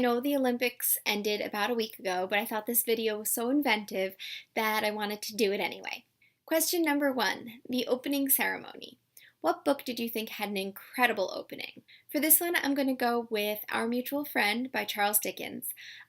know the Olympics ended about a week ago, but I thought this video was so inventive that I wanted to do it anyway. Question number 1, the opening ceremony. What book did you think had an incredible opening? For this one, I'm going to go with Our Mutual Friend by Charles Dickens.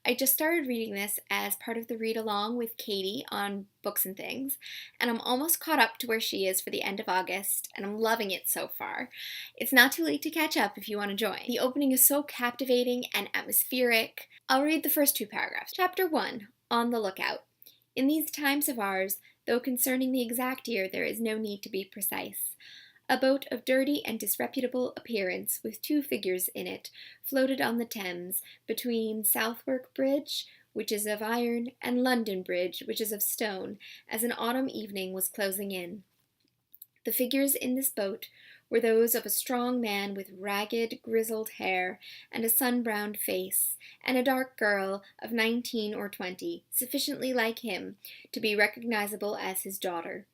I just started reading this as part of the read along with Katie on Books and Things, and I'm almost caught up to where she is for the end of August, and I'm loving it so far. It's not too late to catch up if you want to join. The opening is so captivating and atmospheric. I'll read the first 2 paragraphs. Chapter 1, On the Lookout. In these times of ours, though concerning the exact year there is no need to be precise, a boat of dirty and disreputable appearance, with 2 figures in it, floated on the Thames, between Southwark Bridge, which is of iron, and London Bridge, which is of stone, as an autumn evening was closing in. The figures in this boat were those of a strong man with ragged, grizzled hair, and a sun-browned face, and a dark girl of 19 or 20, sufficiently like him to be recognizable as his daughter.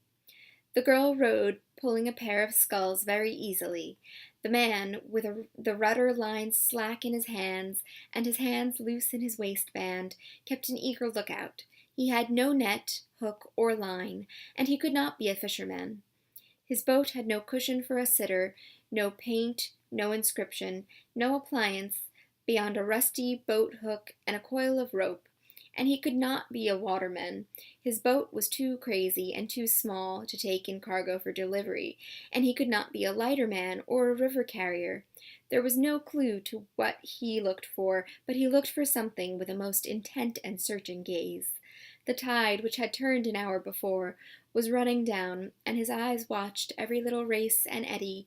The girl rowed, pulling a pair of sculls very easily. The man, with the rudder line slack in his hands, and his hands loose in his waistband, kept an eager lookout. He had no net, hook, or line, and he could not be a fisherman. His boat had no cushion for a sitter, no paint, no inscription, no appliance, beyond a rusty boat hook and a coil of rope, and he could not be a waterman. His boat was too crazy and too small to take in cargo for delivery, and he could not be a lighterman or a river carrier. There was no clue to what he looked for, but he looked for something with a most intent and searching gaze. The tide, which had turned an hour before, was running down, and his eyes watched every little race and eddy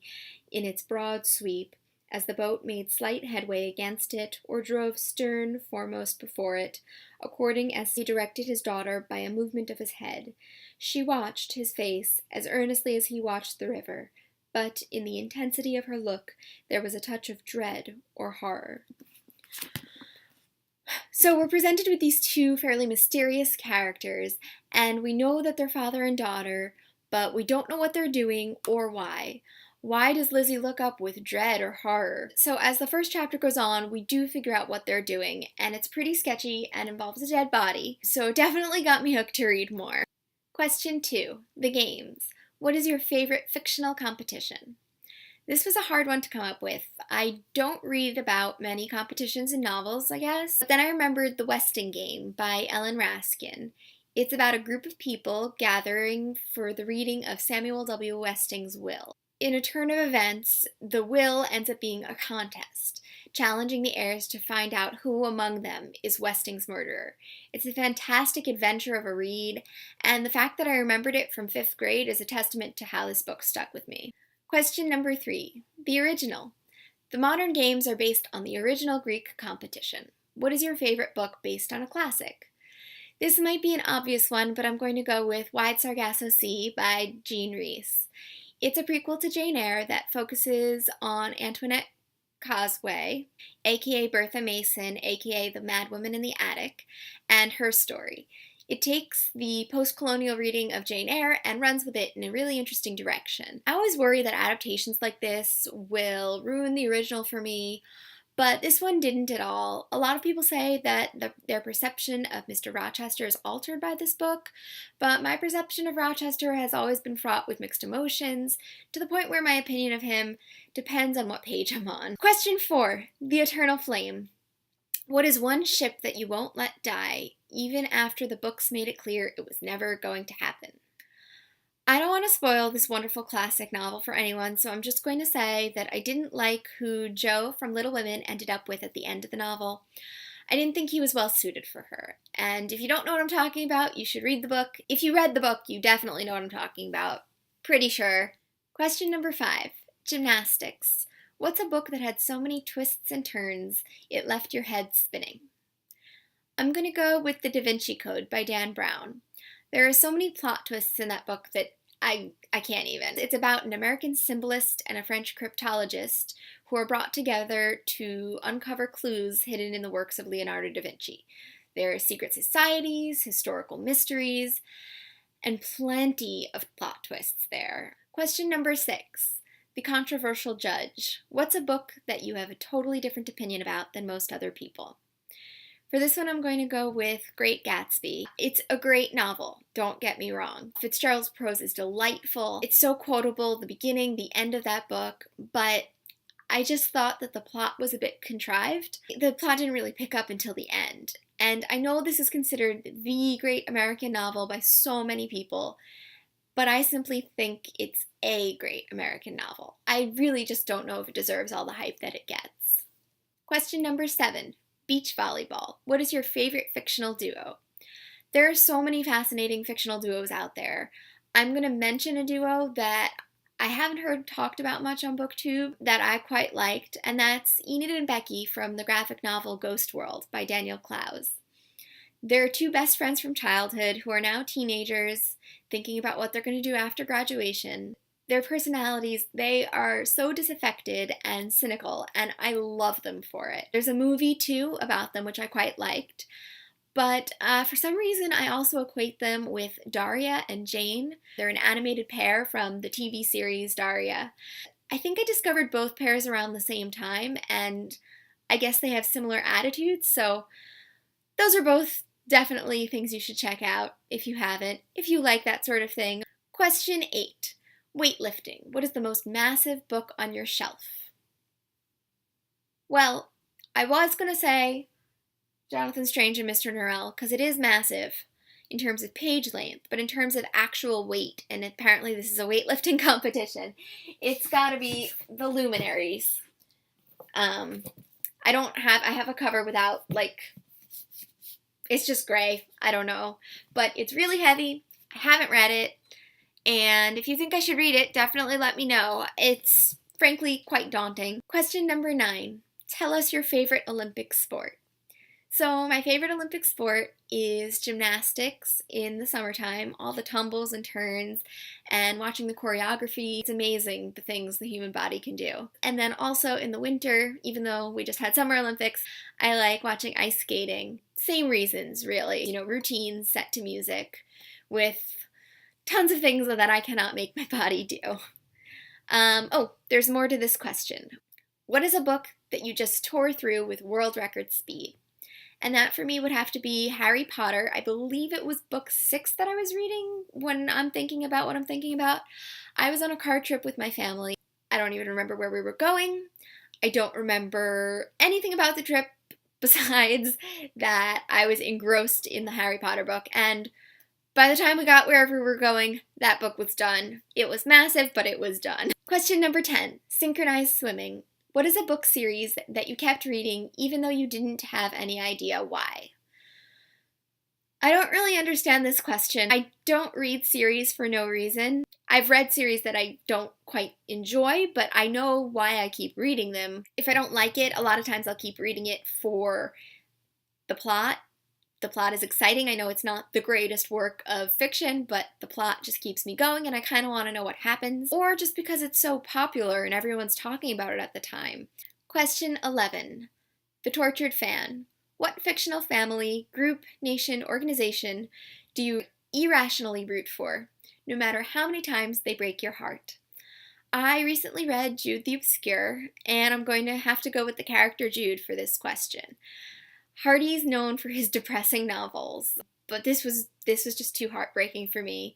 in its broad sweep, as the boat made slight headway against it, or drove stern foremost before it, according as he directed his daughter by a movement of his head. She watched his face as earnestly as he watched the river, but in the intensity of her look there was a touch of dread or horror. So we're presented with these 2 fairly mysterious characters, and we know that they're father and daughter, but we don't know what they're doing or why. Why does Lizzie look up with dread or horror? So as the first chapter goes on, we do figure out what they're doing, and it's pretty sketchy and involves a dead body, so it definitely got me hooked to read more. Question 2, the games. What is your favorite fictional competition? This was a hard one to come up with. I don't read about many competitions in novels, I guess, but then I remembered The Westing Game by Ellen Raskin. It's about a group of people gathering for the reading of Samuel W. Westing's will. In a turn of events, the will ends up being a contest, challenging the heirs to find out who among them is Westing's murderer. It's a fantastic adventure of a read, and the fact that I remembered it from 5th grade is a testament to how this book stuck with me. Question number 3, the original. The modern games are based on the original Greek competition. What is your favorite book based on a classic? This might be an obvious one, but I'm going to go with Wide Sargasso Sea by Jean Rhys. It's a prequel to Jane Eyre that focuses on Antoinette Cosway, aka Bertha Mason, aka the Mad Woman in the Attic, and her story. It takes the post-colonial reading of Jane Eyre and runs with it in a really interesting direction. I always worry that adaptations like this will ruin the original for me, but this one didn't at all. A lot of people say that their perception of Mr. Rochester is altered by this book, but my perception of Rochester has always been fraught with mixed emotions, to the point where my opinion of him depends on what page I'm on. Question 4, the Eternal Flame. What is one ship that you won't let die, even after the books made it clear it was never going to happen? I don't want to spoil this wonderful classic novel for anyone, so I'm just going to say that I didn't like who Joe from Little Women ended up with at the end of the novel. I didn't think he was well suited for her. And if you don't know what I'm talking about, you should read the book. If you read the book, you definitely know what I'm talking about. Pretty sure. Question number 5, Gymnastics. What's a book that had so many twists and turns it left your head spinning? I'm going to go with The Da Vinci Code by Dan Brown. There are so many plot twists in that book that I can't even. It's about an American symbolist and a French cryptologist who are brought together to uncover clues hidden in the works of Leonardo da Vinci. There are secret societies, historical mysteries, and plenty of plot twists there. Question number 6. The Controversial Judge. What's a book that you have a totally different opinion about than most other people? For this one, I'm going to go with Great Gatsby. It's a great novel, don't get me wrong. Fitzgerald's prose is delightful. It's so quotable, the beginning, the end of that book, but I just thought that the plot was a bit contrived. The plot didn't really pick up until the end. And I know this is considered the great American novel by so many people, but I simply think it's a great American novel. I really just don't know if it deserves all the hype that it gets. Question number 7, beach volleyball. What is your favorite fictional duo? There are so many fascinating fictional duos out there. I'm going to mention a duo that I haven't heard talked about much on BookTube that I quite liked, and that's Enid and Becky from the graphic novel Ghost World by Daniel Clowes. They're two best friends from childhood who are now teenagers, thinking about what they're going to do after graduation. Their personalities, they are so disaffected and cynical, and I love them for it. There's a movie, too, about them, which I quite liked. But for some reason, I also equate them with Daria and Jane. They're an animated pair from the TV series Daria. I think I discovered both pairs around the same time, and I guess they have similar attitudes, so those are both definitely things you should check out if you haven't, if you like that sort of thing. Question 8. Weightlifting. What is the most massive book on your shelf? Well, I was going to say Jonathan Strange and Mr. Norrell, because it is massive in terms of page length, but in terms of actual weight, and apparently this is a weightlifting competition, it's gotta be The Luminaries. I have a cover without, it's just gray, I don't know, but it's really heavy, I haven't read it, and if you think I should read it, definitely let me know. It's frankly quite daunting. Question number 9. Tell us your favorite Olympic sport. So my favorite Olympic sport is gymnastics in the summertime, all the tumbles and turns, and watching the choreography. It's amazing the things the human body can do. And then also in the winter, even though we just had Summer Olympics, I like watching ice skating. Same reasons, really. Routines set to music with tons of things that I cannot make my body do. There's more to this question. What is a book that you just tore through with world record speed? And that for me would have to be Harry Potter. I believe it was book 6 that I was reading when I'm thinking about what I'm thinking about. I was on a car trip with my family. I don't even remember where we were going. I don't remember anything about the trip besides that I was engrossed in the Harry Potter book. And by the time we got wherever we were going, that book was done. It was massive, but it was done. Question number 10, synchronized swimming. What is a book series that you kept reading even though you didn't have any idea why? I don't really understand this question. I don't read series for no reason. I've read series that I don't quite enjoy, but I know why I keep reading them. If I don't like it, a lot of times I'll keep reading it for the plot. The plot is exciting. I know it's not the greatest work of fiction, but the plot just keeps me going and I kind of want to know what happens. Or just because it's so popular and everyone's talking about it at the time. Question 11. The Tortured Fan. What fictional family, group, nation, organization do you irrationally root for, no matter how many times they break your heart? I recently read Jude the Obscure, and I'm going to have to go with the character Jude for this question. Hardy's known for his depressing novels, but this was just too heartbreaking for me.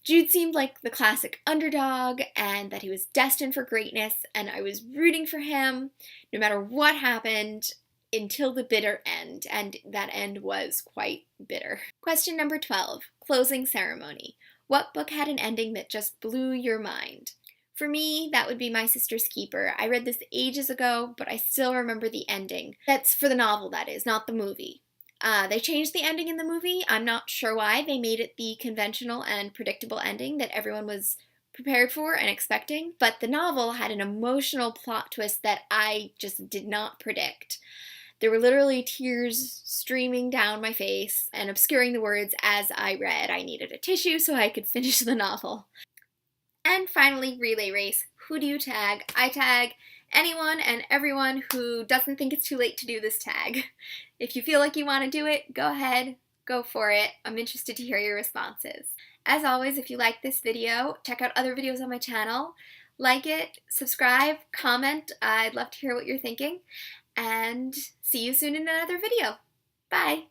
Jude seemed like the classic underdog, and that he was destined for greatness, and I was rooting for him no matter what happened until the bitter end, and that end was quite bitter. Question number 12, closing ceremony. What book had an ending that just blew your mind? For me, that would be My Sister's Keeper. I read this ages ago, but I still remember the ending. That's for the novel, that is, not the movie. They changed the ending in the movie. I'm not sure why. They made it the conventional and predictable ending that everyone was prepared for and expecting. But the novel had an emotional plot twist that I just did not predict. There were literally tears streaming down my face and obscuring the words as I read. I needed a tissue so I could finish the novel. And finally, relay race. Who do you tag? I tag anyone and everyone who doesn't think it's too late to do this tag. If you feel like you want to do it, go ahead, go for it. I'm interested to hear your responses. As always, if you like this video, check out other videos on my channel. Like it, subscribe, comment. I'd love to hear what you're thinking. And see you soon in another video. Bye!